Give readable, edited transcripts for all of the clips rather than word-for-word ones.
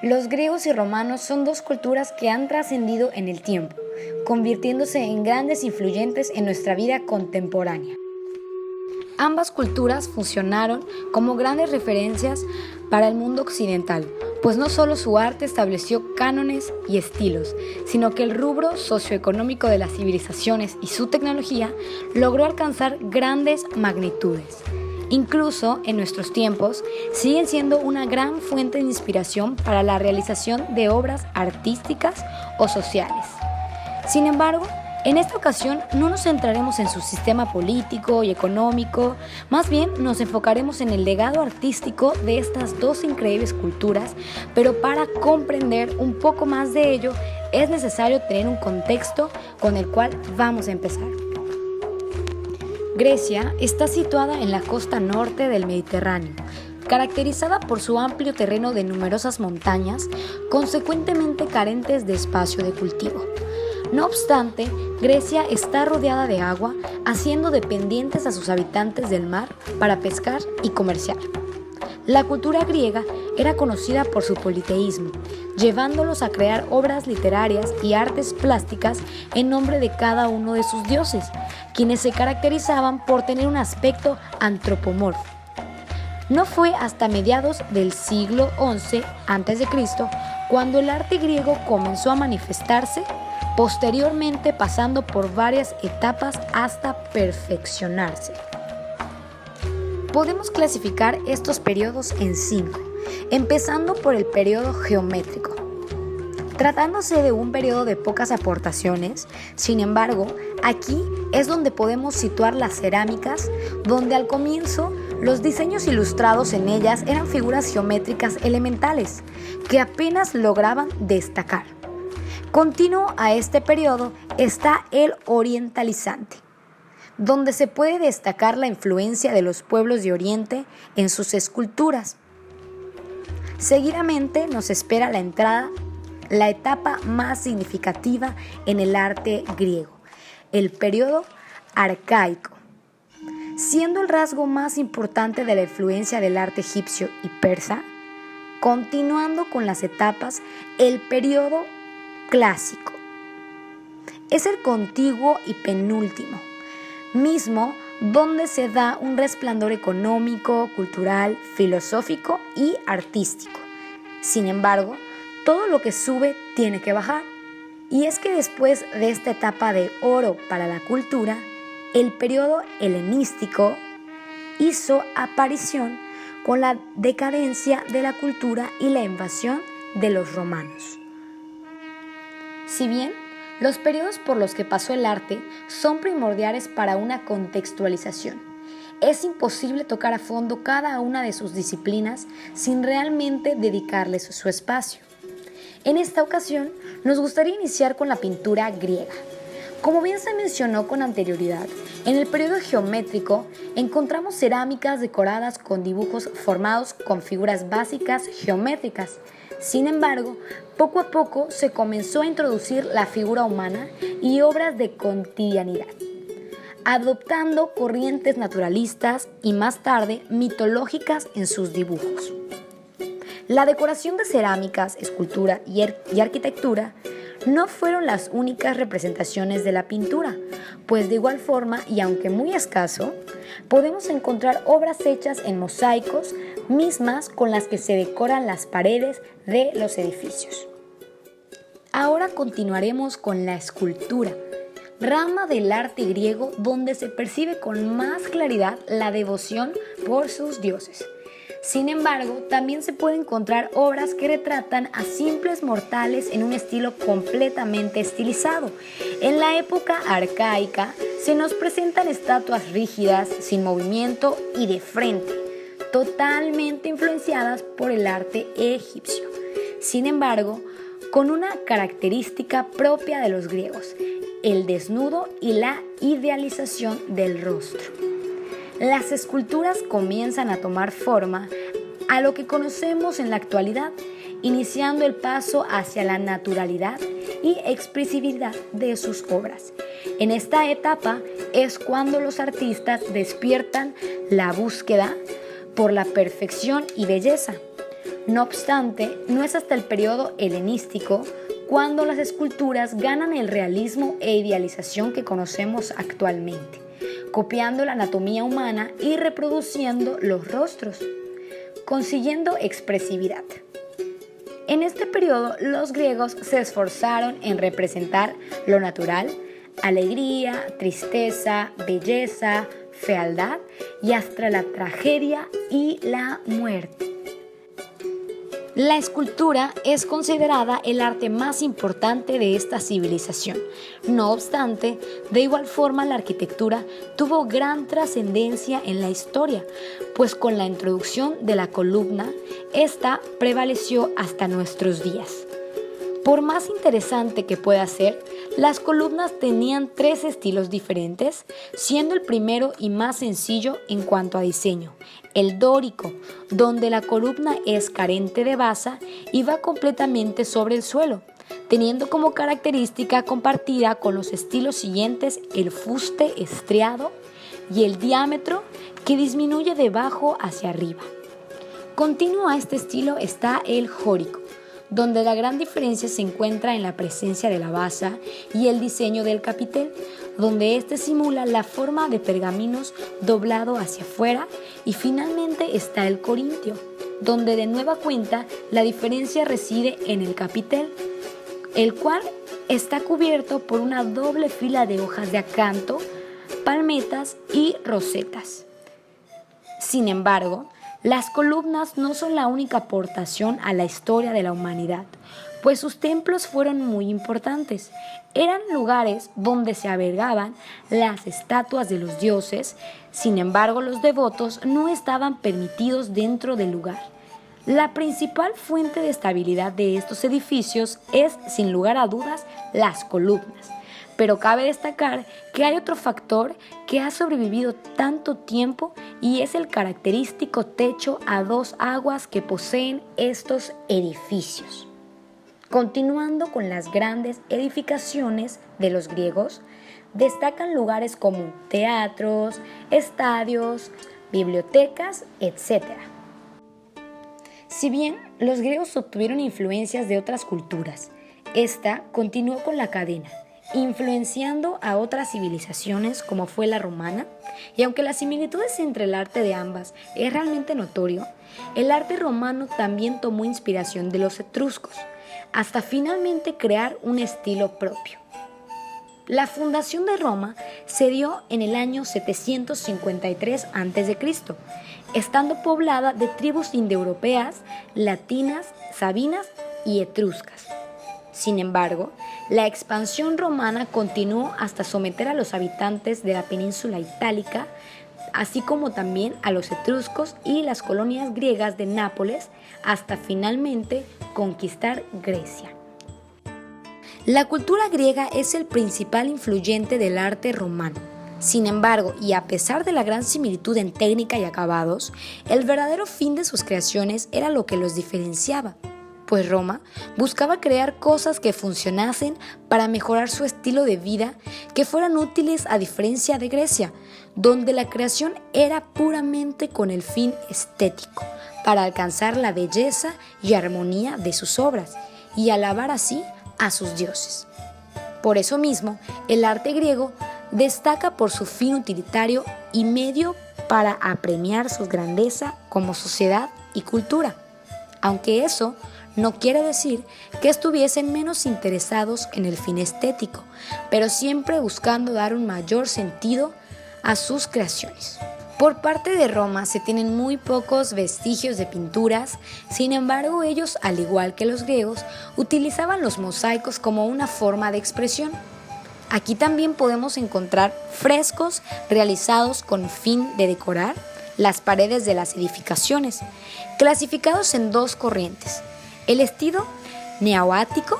Los griegos y romanos son dos culturas que han trascendido en el tiempo, convirtiéndose en grandes influyentes en nuestra vida contemporánea. Ambas culturas funcionaron como grandes referencias para el mundo occidental, pues no solo su arte estableció cánones y estilos, sino que el rubro socioeconómico de las civilizaciones y su tecnología logró alcanzar grandes magnitudes. Incluso en nuestros tiempos, siguen siendo una gran fuente de inspiración para la realización de obras artísticas o sociales. Sin embargo, en esta ocasión no nos centraremos en su sistema político y económico, más bien nos enfocaremos en el legado artístico de estas dos increíbles culturas, pero para comprender un poco más de ello es necesario tener un contexto con el cual vamos a empezar. Grecia está situada en la costa norte del Mediterráneo, caracterizada por su amplio terreno de numerosas montañas, consecuentemente carentes de espacio de cultivo. No obstante, Grecia está rodeada de agua, haciendo dependientes a sus habitantes del mar para pescar y comerciar. La cultura griega era conocida por su politeísmo, llevándolos a crear obras literarias y artes plásticas en nombre de cada uno de sus dioses, quienes se caracterizaban por tener un aspecto antropomorfo. No fue hasta mediados del siglo XI a.C. cuando el arte griego comenzó a manifestarse, posteriormente pasando por varias etapas hasta perfeccionarse. Podemos clasificar estos periodos en 5, empezando por el periodo geométrico. Tratándose de un periodo de pocas aportaciones, sin embargo, aquí es donde podemos situar las cerámicas, donde al comienzo los diseños ilustrados en ellas eran figuras geométricas elementales, que apenas lograban destacar. Continuo a este periodo está el orientalizante, donde se puede destacar la influencia de los pueblos de Oriente en sus esculturas. Seguidamente nos espera la etapa más significativa en el arte griego, el periodo arcaico, siendo el rasgo más importante de la influencia del arte egipcio y persa. Continuando con las etapas, el periodo clásico es el contiguo y penúltimo, mismo donde se da un resplandor económico, cultural, filosófico y artístico. Sin embargo, todo lo que sube tiene que bajar, y es que después de esta etapa de oro para la cultura, el periodo helenístico hizo aparición con la decadencia de la cultura y la invasión de los romanos. Si bien los periodos por los que pasó el arte son primordiales para una contextualización, es imposible tocar a fondo cada una de sus disciplinas sin realmente dedicarles su espacio. En esta ocasión, nos gustaría iniciar con la pintura griega. Como bien se mencionó con anterioridad, en el periodo geométrico encontramos cerámicas decoradas con dibujos formados con figuras básicas geométricas. Sin embargo, poco a poco se comenzó a introducir la figura humana y obras de cotidianidad, adoptando corrientes naturalistas y más tarde mitológicas en sus dibujos. La decoración de cerámicas, escultura y arquitectura no fueron las únicas representaciones de la pintura, pues de igual forma, y aunque muy escaso, podemos encontrar obras hechas en mosaicos, mismas con las que se decoran las paredes de los edificios. Ahora continuaremos con la escultura, rama del arte griego donde se percibe con más claridad la devoción por sus dioses. Sin embargo, también se pueden encontrar obras que retratan a simples mortales en un estilo completamente estilizado. En la época arcaica se nos presentan estatuas rígidas, sin movimiento y de frente, totalmente influenciadas por el arte egipcio. Sin embargo, con una característica propia de los griegos, el desnudo y la idealización del rostro. Las esculturas comienzan a tomar forma a lo que conocemos en la actualidad, iniciando el paso hacia la naturalidad y expresividad de sus obras. En esta etapa es cuando los artistas despiertan la búsqueda por la perfección y belleza. No obstante, no es hasta el periodo helenístico cuando las esculturas ganan el realismo e idealización que conocemos actualmente, copiando la anatomía humana y reproduciendo los rostros, consiguiendo expresividad. En este periodo, los griegos se esforzaron en representar lo natural, alegría, tristeza, belleza, fealdad y hasta la tragedia y la muerte. La escultura es considerada el arte más importante de esta civilización. No obstante, de igual forma la arquitectura tuvo gran trascendencia en la historia, pues con la introducción de la columna, esta prevaleció hasta nuestros días. Por más interesante que pueda ser, las columnas tenían 3 estilos diferentes, siendo el primero y más sencillo en cuanto a diseño, el dórico, donde la columna es carente de basa y va completamente sobre el suelo, teniendo como característica compartida con los estilos siguientes el fuste estriado y el diámetro que disminuye de abajo hacia arriba. Continuo a este estilo está el jórico, donde la gran diferencia se encuentra en la presencia de la basa y el diseño del capitel, donde este simula la forma de pergaminos doblado hacia afuera, y finalmente está el corintio, donde de nueva cuenta la diferencia reside en el capitel, el cual está cubierto por una doble fila de hojas de acanto, palmetas y rosetas. Sin embargo, las columnas no son la única aportación a la historia de la humanidad, pues sus templos fueron muy importantes. Eran lugares donde se albergaban las estatuas de los dioses. Sin embargo, los devotos no estaban permitidos dentro del lugar. La principal fuente de estabilidad de estos edificios es, sin lugar a dudas, las columnas. Pero cabe destacar que hay otro factor que ha sobrevivido tanto tiempo y es el característico techo a 2 aguas que poseen estos edificios. Continuando con las grandes edificaciones de los griegos, destacan lugares como teatros, estadios, bibliotecas, etc. Si bien los griegos obtuvieron influencias de otras culturas, esta continuó con la cadena, influenciando a otras civilizaciones como fue la romana, y aunque las similitudes entre el arte de ambas es realmente notorio, el arte romano también tomó inspiración de los etruscos, hasta finalmente crear un estilo propio. La fundación de Roma se dio en el año 753 a.C., estando poblada de tribus indoeuropeas, latinas, sabinas y etruscas. Sin embargo, la expansión romana continuó hasta someter a los habitantes de la península itálica, así como también a los etruscos y las colonias griegas de Nápoles, hasta finalmente conquistar Grecia. La cultura griega es el principal influyente del arte romano. Sin embargo, y a pesar de la gran similitud en técnica y acabados, el verdadero fin de sus creaciones era lo que los diferenciaba, pues Roma buscaba crear cosas que funcionasen para mejorar su estilo de vida, que fueran útiles a diferencia de Grecia, donde la creación era puramente con el fin estético, para alcanzar la belleza y armonía de sus obras y alabar así a sus dioses. Por eso mismo, el arte griego destaca por su fin utilitario y medio para apremiar su grandeza como sociedad y cultura, aunque eso no quiere decir que estuviesen menos interesados en el fin estético, pero siempre buscando dar un mayor sentido a sus creaciones. Por parte de Roma se tienen muy pocos vestigios de pinturas, sin embargo ellos, al igual que los griegos, utilizaban los mosaicos como una forma de expresión. Aquí también podemos encontrar frescos realizados con fin de decorar las paredes de las edificaciones, clasificados en 2 corrientes: el estilo neoático,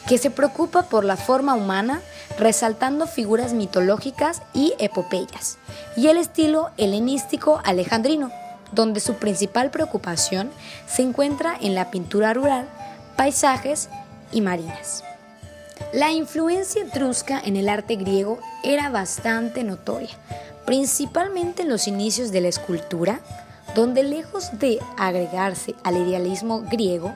que se preocupa por la forma humana, resaltando figuras mitológicas y epopeyas, y el estilo helenístico alejandrino, donde su principal preocupación se encuentra en la pintura rural, paisajes y marinas. La influencia etrusca en el arte griego era bastante notoria, principalmente en los inicios de la escultura, donde lejos de agregarse al idealismo griego,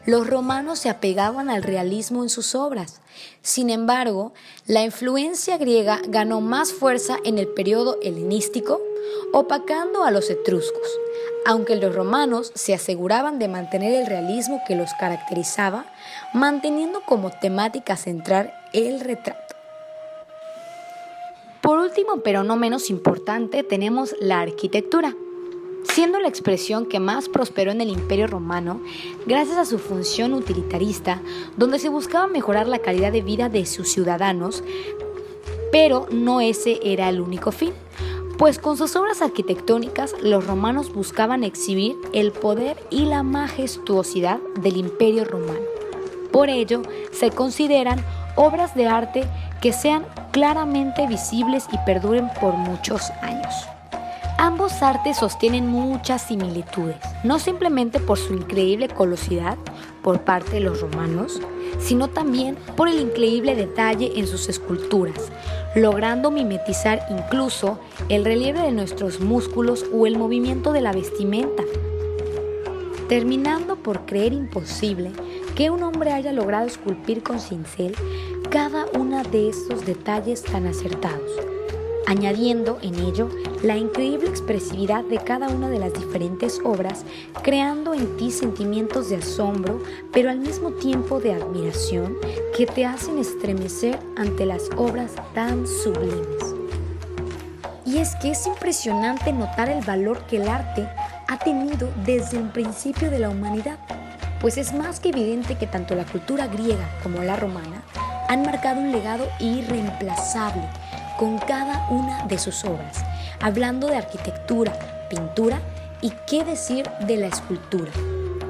los romanos se apegaban al realismo en sus obras. Sin embargo, la influencia griega ganó más fuerza en el periodo helenístico, opacando a los etruscos, aunque los romanos se aseguraban de mantener el realismo que los caracterizaba, manteniendo como temática central el retrato. Por último, pero no menos importante, tenemos la arquitectura, siendo la expresión que más prosperó en el Imperio Romano gracias a su función utilitarista, donde se buscaba mejorar la calidad de vida de sus ciudadanos, pero no ese era el único fin, pues con sus obras arquitectónicas los romanos buscaban exhibir el poder y la majestuosidad del Imperio Romano. Por ello, se consideran obras de arte que sean claramente visibles y perduren por muchos años. Ambos artes sostienen muchas similitudes, no simplemente por su increíble colosidad por parte de los romanos, sino también por el increíble detalle en sus esculturas, logrando mimetizar incluso el relieve de nuestros músculos o el movimiento de la vestimenta, terminando por creer imposible que un hombre haya logrado esculpir con cincel cada uno de estos detalles tan acertados, añadiendo en ello la increíble expresividad de cada una de las diferentes obras, creando en ti sentimientos de asombro, pero al mismo tiempo de admiración, que te hacen estremecer ante las obras tan sublimes. Y es que es impresionante notar el valor que el arte ha tenido desde el principio de la humanidad, pues es más que evidente que tanto la cultura griega como la romana han marcado un legado irreemplazable con cada una de sus obras, hablando de arquitectura, pintura y qué decir de la escultura.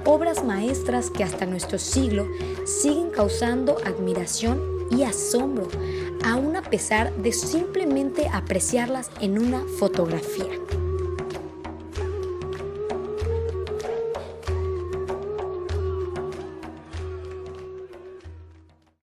Obras maestras que hasta nuestro siglo siguen causando admiración y asombro, aún a pesar de simplemente apreciarlas en una fotografía.